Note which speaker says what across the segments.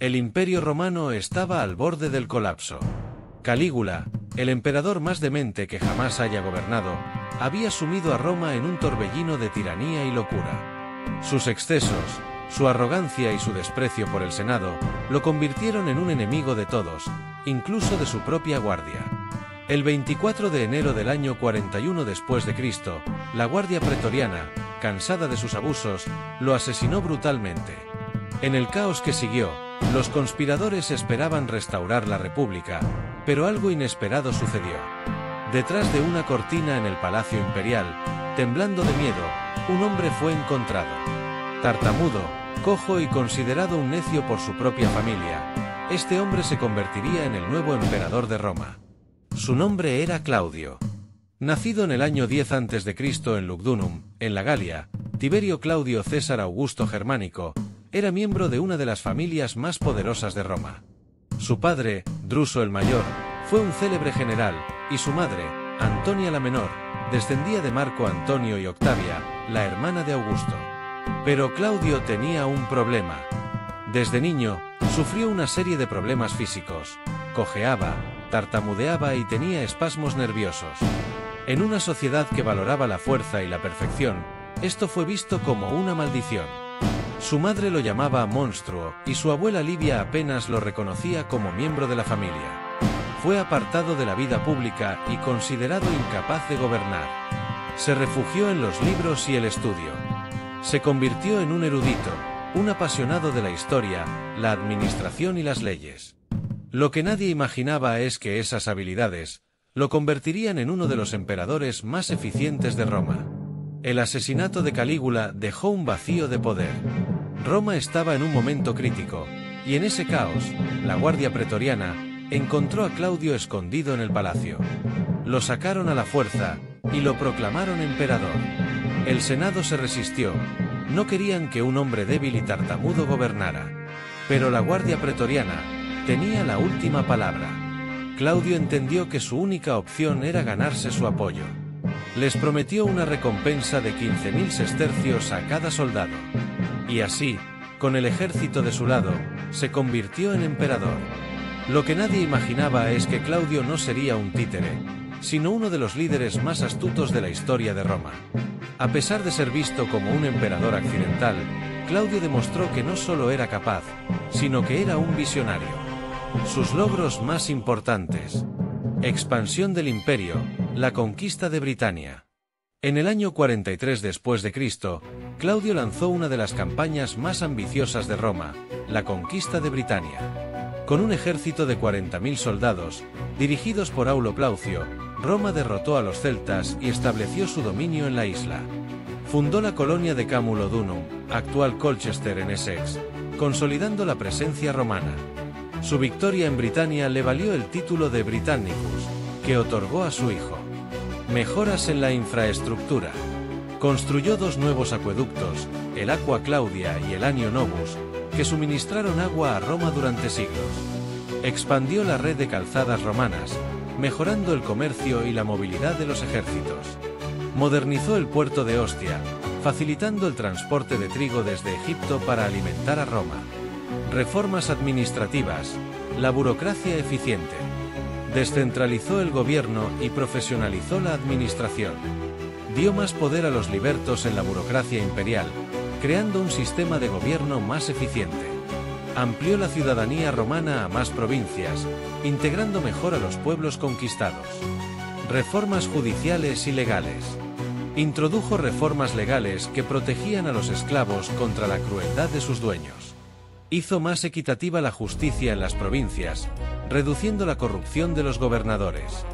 Speaker 1: El Imperio Romano estaba al borde del colapso. Calígula, el emperador más demente que jamás haya gobernado, había sumido a Roma en un torbellino de tiranía y locura. Sus excesos, su arrogancia y su desprecio por el Senado lo convirtieron en un enemigo de todos, incluso de su propia guardia. El 24 de enero del año 41 después de Cristo, la Guardia Pretoriana, cansada de sus abusos, lo asesinó brutalmente. En el caos que siguió, los conspiradores esperaban restaurar la República, pero algo inesperado sucedió. Detrás de una cortina en el Palacio Imperial, temblando de miedo, un hombre fue encontrado. Tartamudo, cojo y considerado un necio por su propia familia, este hombre se convertiría en el nuevo emperador de Roma. Su nombre era Claudio. Nacido en el año 10 a.C. en Lugdunum, en la Galia, Tiberio Claudio César Augusto Germánico era miembro de una de las familias más poderosas de Roma. Su padre, Druso el Mayor, fue un célebre general, y su madre, Antonia la Menor, descendía de Marco Antonio y Octavia, la hermana de Augusto. Pero Claudio tenía un problema. Desde niño, sufrió una serie de problemas físicos. Cojeaba, tartamudeaba y tenía espasmos nerviosos. En una sociedad que valoraba la fuerza y la perfección, esto fue visto como una maldición. Su madre lo llamaba monstruo, y su abuela Livia apenas lo reconocía como miembro de la familia. Fue apartado de la vida pública y considerado incapaz de gobernar. Se refugió en los libros y el estudio. Se convirtió en un erudito, un apasionado de la historia, la administración y las leyes. Lo que nadie imaginaba es que esas habilidades lo convertirían en uno de los emperadores más eficientes de Roma. El asesinato de Calígula dejó un vacío de poder. Roma estaba en un momento crítico, y en ese caos, la Guardia Pretoriana encontró a Claudio escondido en el palacio. Lo sacaron a la fuerza, y lo proclamaron emperador. El Senado se resistió, no querían que un hombre débil y tartamudo gobernara. Pero la Guardia Pretoriana tenía la última palabra. Claudio entendió que su única opción era ganarse su apoyo. Les prometió una recompensa de 15.000 sestercios a cada soldado. Y así, con el ejército de su lado, se convirtió en emperador. Lo que nadie imaginaba es que Claudio no sería un títere, sino uno de los líderes más astutos de la historia de Roma. A pesar de ser visto como un emperador accidental, Claudio demostró que no solo era capaz, sino que era un visionario. Sus logros más importantes: expansión del imperio, la conquista de Britania. En el año 43 después de Cristo, Claudio lanzó una de las campañas más ambiciosas de Roma, la conquista de Britania. Con un ejército de 40.000 soldados, dirigidos por Aulo Plaucio, Roma derrotó a los celtas y estableció su dominio en la isla. Fundó la colonia de Camulodunum, actual Colchester en Essex, consolidando la presencia romana. Su victoria en Britania le valió el título de Britannicus, que otorgó a su hijo. Mejoras en la infraestructura. Construyó dos nuevos acueductos, el Aqua Claudia y el Anio Novus, que suministraron agua a Roma durante siglos. Expandió la red de calzadas romanas, mejorando el comercio y la movilidad de los ejércitos. Modernizó el puerto de Ostia, facilitando el transporte de trigo desde Egipto para alimentar a Roma. Reformas administrativas, la burocracia eficiente. Descentralizó el gobierno y profesionalizó la administración. Dio más poder a los libertos en la burocracia imperial, creando un sistema de gobierno más eficiente. Amplió la ciudadanía romana a más provincias, integrando mejor a los pueblos conquistados. Reformas judiciales y legales. Introdujo reformas legales que protegían a los esclavos contra la crueldad de sus dueños. Hizo más equitativa la justicia en las provincias, reduciendo la corrupción de los gobernadores.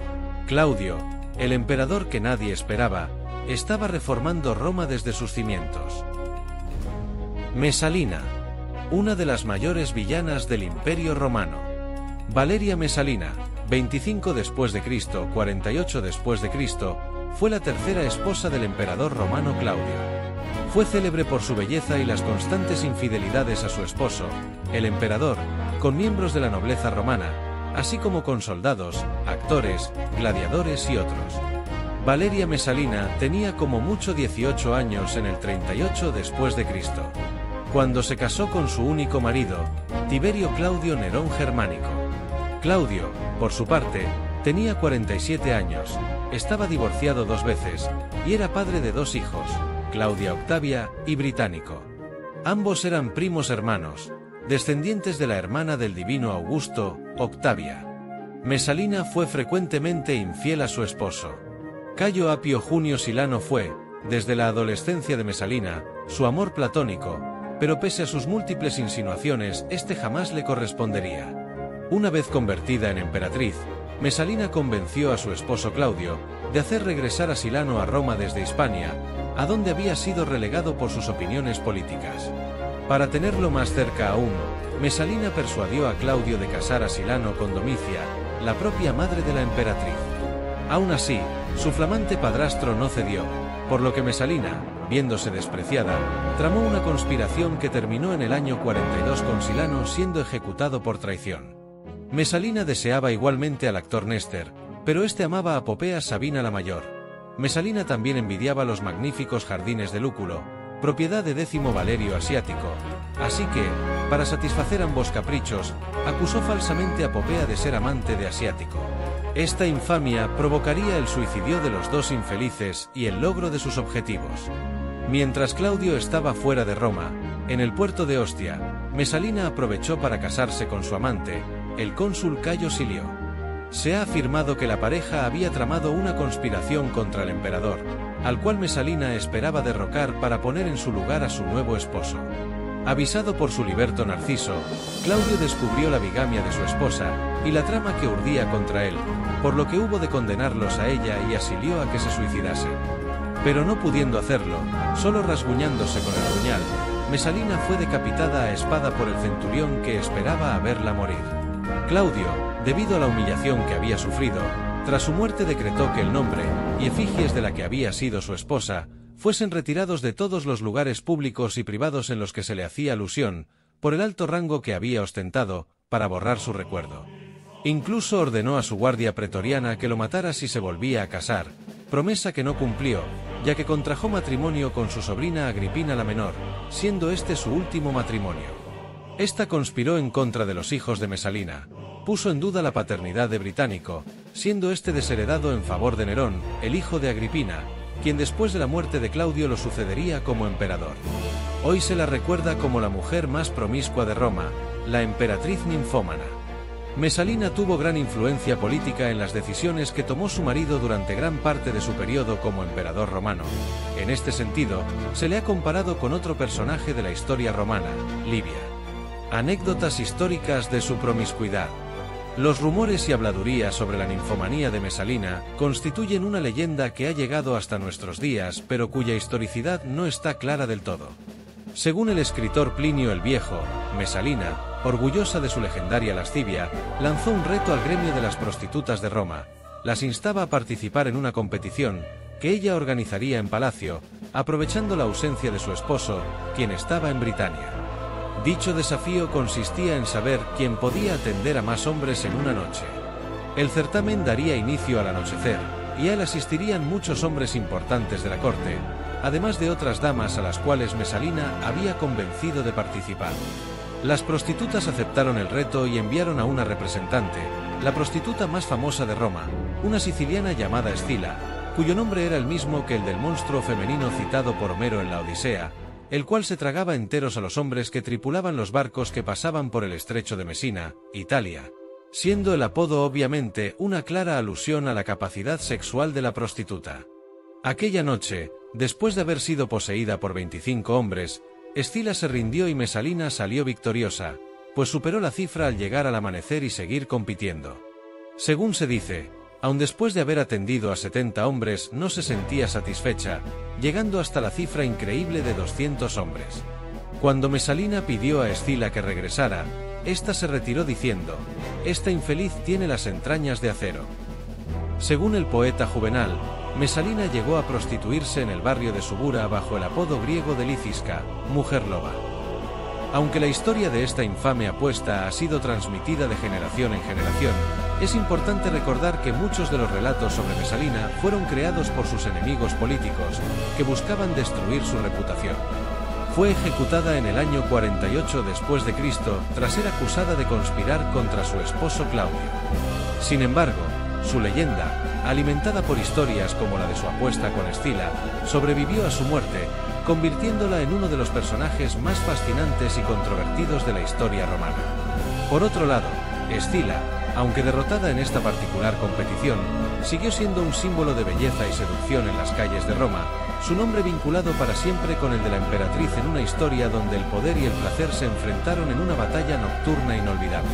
Speaker 1: Claudio, el emperador que nadie esperaba, estaba reformando Roma desde sus cimientos. Mesalina, una de las mayores villanas del Imperio Romano. Valeria Mesalina, 25 después de Cristo, 48 después de Cristo, fue la tercera esposa del emperador romano Claudio. Fue célebre por su belleza y las constantes infidelidades a su esposo, el emperador, con miembros de la nobleza romana, así como con soldados, actores, gladiadores y otros. Valeria Mesalina tenía como mucho 18 años en el 38 después de Cristo. Cuando se casó con su único marido, Tiberio Claudio Nerón Germánico. Claudio, por su parte, tenía 47 años, estaba divorciado 2 veces, y era padre de 2 hijos, Claudia Octavia y Británico. Ambos eran primos hermanos, descendientes de la hermana del divino Augusto, Octavia. Mesalina fue frecuentemente infiel a su esposo. Cayo Apio Junio Silano fue, desde la adolescencia de Mesalina, su amor platónico, pero pese a sus múltiples insinuaciones, este jamás le correspondería. Una vez convertida en emperatriz, Mesalina convenció a su esposo Claudio de hacer regresar a Silano a Roma desde Hispania, a donde había sido relegado por sus opiniones políticas. Para tenerlo más cerca aún, Mesalina persuadió a Claudio de casar a Silano con Domicia, la propia madre de la emperatriz. Aún así, su flamante padrastro no cedió, por lo que Mesalina, viéndose despreciada, tramó una conspiración que terminó en el año 42 con Silano siendo ejecutado por traición. Mesalina deseaba igualmente al actor Néster, pero este amaba a Popea Sabina la Mayor. Mesalina también envidiaba los magníficos jardines de Lúculo, propiedad de Décimo Valerio Asiático, así que, para satisfacer ambos caprichos, acusó falsamente a Popea de ser amante de Asiático. Esta infamia provocaría el suicidio de los 2 infelices y el logro de sus objetivos. Mientras Claudio estaba fuera de Roma, en el puerto de Ostia, Mesalina aprovechó para casarse con su amante, el cónsul Cayo Silio. Se ha afirmado que la pareja había tramado una conspiración contra el emperador, al cual Mesalina esperaba derrocar para poner en su lugar a su nuevo esposo. Avisado por su liberto Narciso, Claudio descubrió la bigamia de su esposa y la trama que urdía contra él, por lo que hubo de condenarlos a ella y a Silio a que se suicidasen. Pero no pudiendo hacerlo, solo rasguñándose con el puñal, Mesalina fue decapitada a espada por el centurión que esperaba a verla morir. Claudio, debido a la humillación que había sufrido, tras su muerte decretó que el nombre y efigies de la que había sido su esposa fuesen retirados de todos los lugares públicos y privados en los que se le hacía alusión, por el alto rango que había ostentado, para borrar su recuerdo. Incluso ordenó a su guardia pretoriana que lo matara si se volvía a casar, promesa que no cumplió, ya que contrajo matrimonio con su sobrina Agripina la Menor, siendo este su último matrimonio. Esta conspiró en contra de los hijos de Mesalina, puso en duda la paternidad de Británico, siendo este desheredado en favor de Nerón, el hijo de Agripina, quien después de la muerte de Claudio lo sucedería como emperador. Hoy se la recuerda como la mujer más promiscua de Roma, la emperatriz ninfómana. Mesalina tuvo gran influencia política en las decisiones que tomó su marido durante gran parte de su periodo como emperador romano. En este sentido, se le ha comparado con otro personaje de la historia romana, Livia. Anécdotas históricas de su promiscuidad. Los rumores y habladurías sobre la ninfomanía de Mesalina constituyen una leyenda que ha llegado hasta nuestros días, pero cuya historicidad no está clara del todo. Según el escritor Plinio el Viejo, Mesalina, orgullosa de su legendaria lascivia, lanzó un reto al gremio de las prostitutas de Roma, las instaba a participar en una competición que ella organizaría en palacio, aprovechando la ausencia de su esposo, quien estaba en Britania. Dicho desafío consistía en saber quién podía atender a más hombres en una noche. El certamen daría inicio al anochecer, y a él asistirían muchos hombres importantes de la corte, además de otras damas a las cuales Mesalina había convencido de participar. Las prostitutas aceptaron el reto y enviaron a una representante, la prostituta más famosa de Roma, una siciliana llamada Escila, cuyo nombre era el mismo que el del monstruo femenino citado por Homero en la Odisea, el cual se tragaba enteros a los hombres que tripulaban los barcos que pasaban por el estrecho de Mesina, Italia, siendo el apodo obviamente una clara alusión a la capacidad sexual de la prostituta. Aquella noche, después de haber sido poseída por 25 hombres, Escila se rindió y Mesalina salió victoriosa, pues superó la cifra al llegar al amanecer y seguir compitiendo. Según se dice, aun después de haber atendido a 70 hombres no se sentía satisfecha, llegando hasta la cifra increíble de 200 hombres. Cuando Mesalina pidió a Escila que regresara, ésta se retiró diciendo: «Esta infeliz tiene las entrañas de acero». Según el poeta Juvenal, Mesalina llegó a prostituirse en el barrio de Subura bajo el apodo griego de Licisca, mujer loba. Aunque la historia de esta infame apuesta ha sido transmitida de generación en generación, es importante recordar que muchos de los relatos sobre Mesalina fueron creados por sus enemigos políticos, que buscaban destruir su reputación. Fue ejecutada en el año 48 después de Cristo tras ser acusada de conspirar contra su esposo Claudio. Sin embargo, su leyenda, alimentada por historias como la de su apuesta con Escila, sobrevivió a su muerte, convirtiéndola en uno de los personajes más fascinantes y controvertidos de la historia romana. Por otro lado, Escila, aunque derrotada en esta particular competición, siguió siendo un símbolo de belleza y seducción en las calles de Roma, su nombre vinculado para siempre con el de la emperatriz en una historia donde el poder y el placer se enfrentaron en una batalla nocturna inolvidable.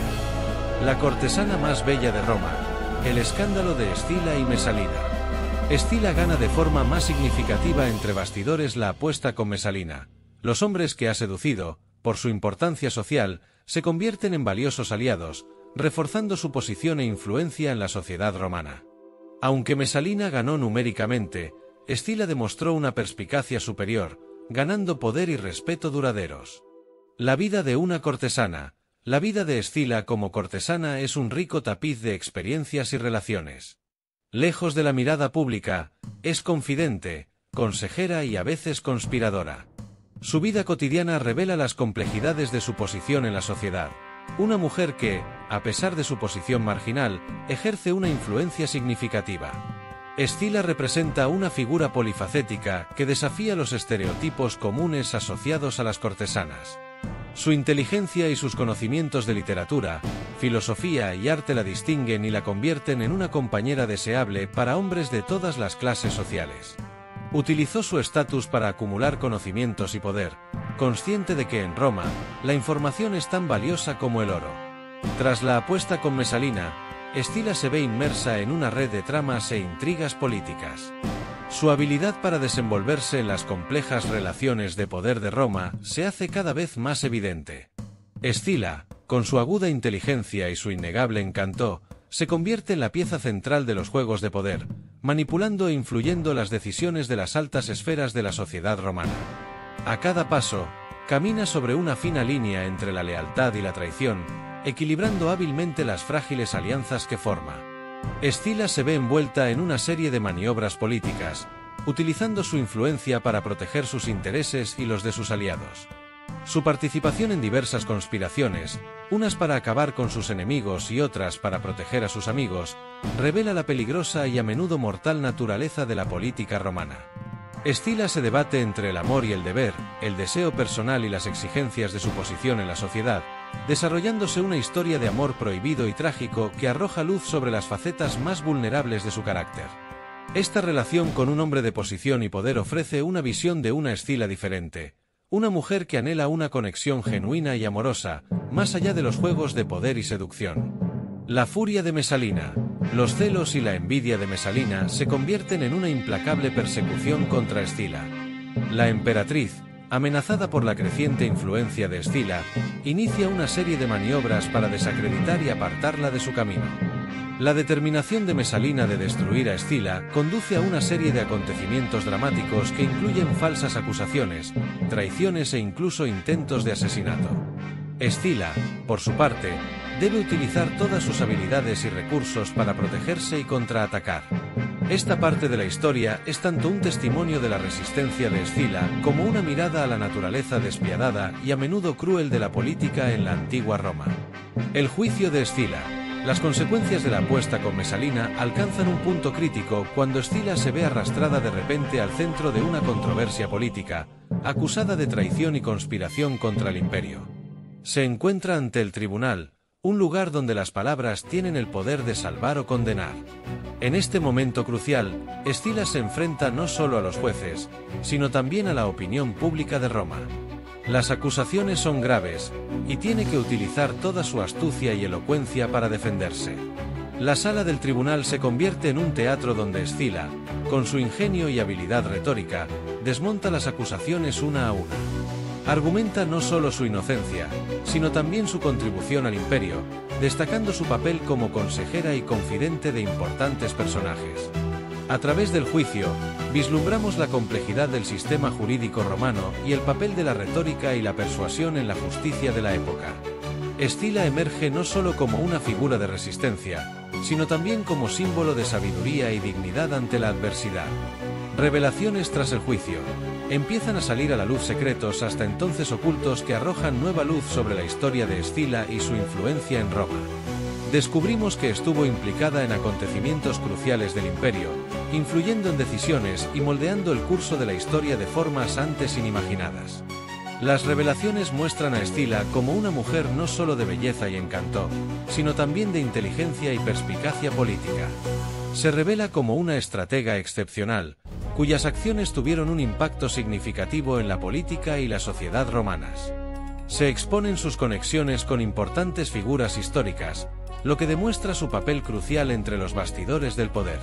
Speaker 1: La cortesana más bella de Roma, el escándalo de Escila y Mesalina. Escila gana de forma más significativa entre bastidores la apuesta con Mesalina. Los hombres que ha seducido, por su importancia social, se convierten en valiosos aliados, reforzando su posición e influencia en la sociedad romana. Aunque Mesalina ganó numéricamente, Escila demostró una perspicacia superior, ganando poder y respeto duraderos. La vida de una cortesana. La vida de Escila como cortesana es un rico tapiz de experiencias y relaciones. Lejos de la mirada pública, es confidente, consejera y a veces conspiradora. Su vida cotidiana revela las complejidades de su posición en la sociedad. Una mujer que, a pesar de su posición marginal, ejerce una influencia significativa. Escila representa una figura polifacética que desafía los estereotipos comunes asociados a las cortesanas. Su inteligencia y sus conocimientos de literatura, filosofía y arte la distinguen y la convierten en una compañera deseable para hombres de todas las clases sociales. Utilizó su estatus para acumular conocimientos y poder, consciente de que en Roma, la información es tan valiosa como el oro. Tras la apuesta con Mesalina, Escila se ve inmersa en una red de tramas e intrigas políticas. Su habilidad para desenvolverse en las complejas relaciones de poder de Roma se hace cada vez más evidente. Escila, con su aguda inteligencia y su innegable encanto, se convierte en la pieza central de los juegos de poder, manipulando e influyendo las decisiones de las altas esferas de la sociedad romana. A cada paso, camina sobre una fina línea entre la lealtad y la traición, equilibrando hábilmente las frágiles alianzas que forma. Escila se ve envuelta en una serie de maniobras políticas, utilizando su influencia para proteger sus intereses y los de sus aliados. Su participación en diversas conspiraciones, unas para acabar con sus enemigos y otras para proteger a sus amigos, revela la peligrosa y a menudo mortal naturaleza de la política romana. Escila se debate entre el amor y el deber, el deseo personal y las exigencias de su posición en la sociedad, desarrollándose una historia de amor prohibido y trágico que arroja luz sobre las facetas más vulnerables de su carácter. Esta relación con un hombre de posición y poder ofrece una visión de una Escila diferente, una mujer que anhela una conexión genuina y amorosa, más allá de los juegos de poder y seducción. La furia de Mesalina. Los celos y la envidia de Mesalina se convierten en una implacable persecución contra Escila. La emperatriz, amenazada por la creciente influencia de Escila, inicia una serie de maniobras para desacreditar y apartarla de su camino. La determinación de Mesalina de destruir a Escila conduce a una serie de acontecimientos dramáticos que incluyen falsas acusaciones, traiciones e incluso intentos de asesinato. Escila, por su parte, debe utilizar todas sus habilidades y recursos para protegerse y contraatacar. Esta parte de la historia es tanto un testimonio de la resistencia de Escila como una mirada a la naturaleza despiadada y a menudo cruel de la política en la antigua Roma. El juicio de Escila. Las consecuencias de la apuesta con Mesalina alcanzan un punto crítico cuando Escila se ve arrastrada de repente al centro de una controversia política, acusada de traición y conspiración contra el imperio. Se encuentra ante el tribunal, un lugar donde las palabras tienen el poder de salvar o condenar. En este momento crucial, Escila se enfrenta no solo a los jueces, sino también a la opinión pública de Roma. Las acusaciones son graves, y tiene que utilizar toda su astucia y elocuencia para defenderse. La sala del tribunal se convierte en un teatro donde Escila, con su ingenio y habilidad retórica, desmonta las acusaciones una a una. Argumenta no solo su inocencia, sino también su contribución al imperio, destacando su papel como consejera y confidente de importantes personajes. A través del juicio, vislumbramos la complejidad del sistema jurídico romano y el papel de la retórica y la persuasión en la justicia de la época. Escila emerge no solo como una figura de resistencia, sino también como símbolo de sabiduría y dignidad ante la adversidad. Revelaciones tras el juicio. Empiezan a salir a la luz secretos hasta entonces ocultos que arrojan nueva luz sobre la historia de Escila y su influencia en Roma. Descubrimos que estuvo implicada en acontecimientos cruciales del imperio, influyendo en decisiones y moldeando el curso de la historia de formas antes inimaginadas. Las revelaciones muestran a Escila como una mujer no solo de belleza y encanto, sino también de inteligencia y perspicacia política. Se revela como una estratega excepcional, cuyas acciones tuvieron un impacto significativo en la política y la sociedad romanas. Se exponen sus conexiones con importantes figuras históricas, lo que demuestra su papel crucial entre los bastidores del poder.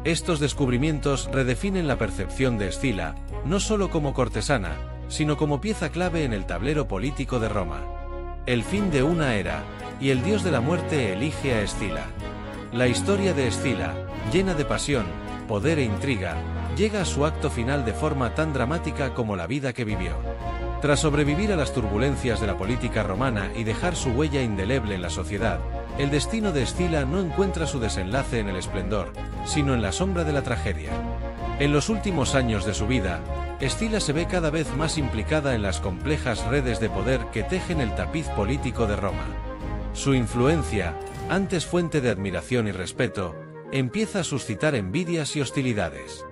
Speaker 1: Estos descubrimientos redefinen la percepción de Escila, no solo como cortesana, sino como pieza clave en el tablero político de Roma. El fin de una era, y el dios de la muerte elige a Escila. La historia de Escila, llena de pasión, poder e intriga, llega a su acto final de forma tan dramática como la vida que vivió. Tras sobrevivir a las turbulencias de la política romana y dejar su huella indeleble en la sociedad, el destino de Escila no encuentra su desenlace en el esplendor, sino en la sombra de la tragedia. En los últimos años de su vida, Escila se ve cada vez más implicada en las complejas redes de poder que tejen el tapiz político de Roma. Su influencia, antes fuente de admiración y respeto, empieza a suscitar envidias y hostilidades.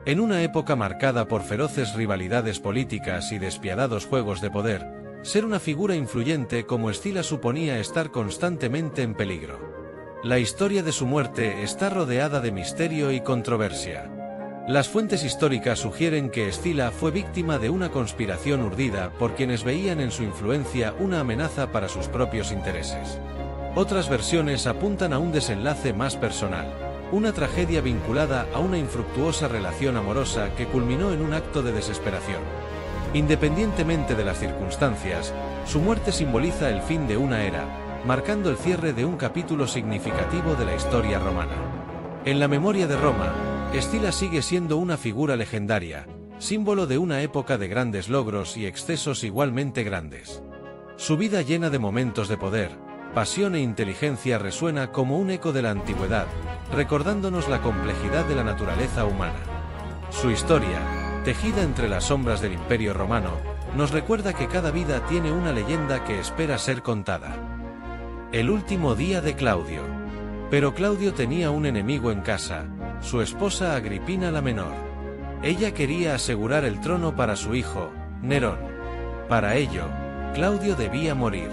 Speaker 1: En una época marcada por feroces rivalidades políticas y despiadados juegos de poder, ser una figura influyente como Escila suponía estar constantemente en peligro. La historia de su muerte está rodeada de misterio y controversia. Las fuentes históricas sugieren que Escila fue víctima de una conspiración urdida por quienes veían en su influencia una amenaza para sus propios intereses. Otras versiones apuntan a un desenlace más personal, una tragedia vinculada a una infructuosa relación amorosa que culminó en un acto de desesperación. Independientemente de las circunstancias, su muerte simboliza el fin de una era, marcando el cierre de un capítulo significativo de la historia romana. En la memoria de Roma, Escila sigue siendo una figura legendaria, símbolo de una época de grandes logros y excesos igualmente grandes. Su vida llena de momentos de poder, pasión e inteligencia resuena como un eco de la antigüedad, recordándonos la complejidad de la naturaleza humana. Su historia, tejida entre las sombras del Imperio Romano, nos recuerda que cada vida tiene una leyenda que espera ser contada. El último día de Claudio. Pero Claudio tenía un enemigo en casa, su esposa Agripina la menor. Ella quería asegurar el trono para su hijo, Nerón. Para ello, Claudio debía morir.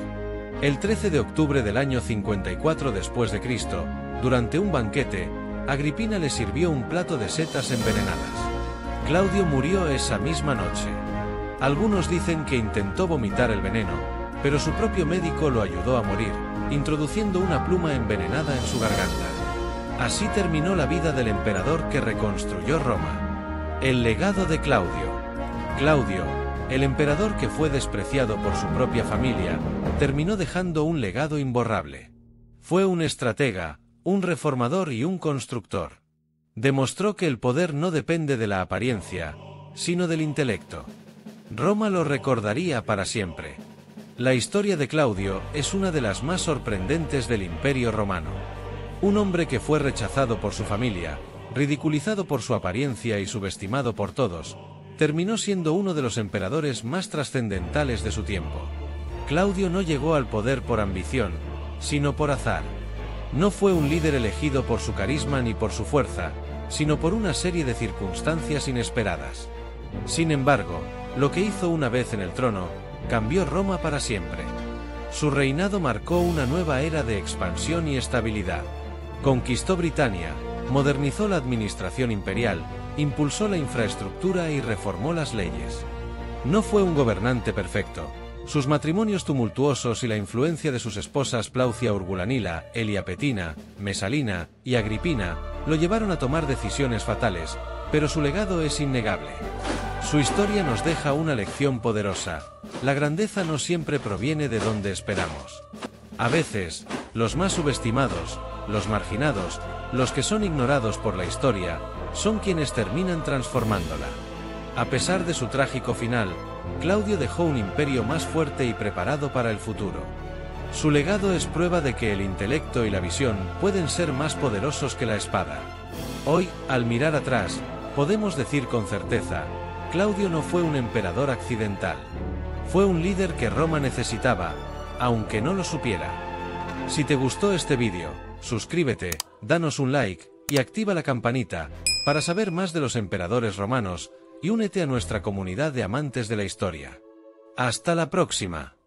Speaker 1: El 13 de octubre del año 54 después de Cristo, durante un banquete, Agripina le sirvió un plato de setas envenenadas. Claudio murió esa misma noche. Algunos dicen que intentó vomitar el veneno, pero su propio médico lo ayudó a morir, introduciendo una pluma envenenada en su garganta. Así terminó la vida del emperador que reconstruyó Roma. El legado de Claudio. Claudio, el emperador que fue despreciado por su propia familia, terminó dejando un legado imborrable. Fue un estratega, un reformador y un constructor. Demostró que el poder no depende de la apariencia, sino del intelecto. Roma lo recordaría para siempre. La historia de Claudio es una de las más sorprendentes del Imperio Romano. Un hombre que fue rechazado por su familia, ridiculizado por su apariencia y subestimado por todos, terminó siendo uno de los emperadores más trascendentales de su tiempo. Claudio no llegó al poder por ambición, sino por azar. No fue un líder elegido por su carisma ni por su fuerza, sino por una serie de circunstancias inesperadas. Sin embargo, lo que hizo una vez en el trono, cambió Roma para siempre. Su reinado marcó una nueva era de expansión y estabilidad. Conquistó Britania, modernizó la administración imperial, impulsó la infraestructura y reformó las leyes. No fue un gobernante perfecto. Sus matrimonios tumultuosos y la influencia de sus esposas Plaucia Urgulanila, Eliapetina, Mesalina y Agripina lo llevaron a tomar decisiones fatales, pero su legado es innegable. Su historia nos deja una lección poderosa: la grandeza no siempre proviene de donde esperamos. A veces, los más subestimados, los marginados, los que son ignorados por la historia, son quienes terminan transformándola. A pesar de su trágico final, Claudio dejó un imperio más fuerte y preparado para el futuro. Su legado es prueba de que el intelecto y la visión pueden ser más poderosos que la espada. Hoy, al mirar atrás, podemos decir con certeza: Claudio no fue un emperador accidental. Fue un líder que Roma necesitaba, aunque no lo supiera. Si te gustó este vídeo, suscríbete, danos un like, y activa la campanita, para saber más de los emperadores romanos, y únete a nuestra comunidad de amantes de la historia. ¡Hasta la próxima!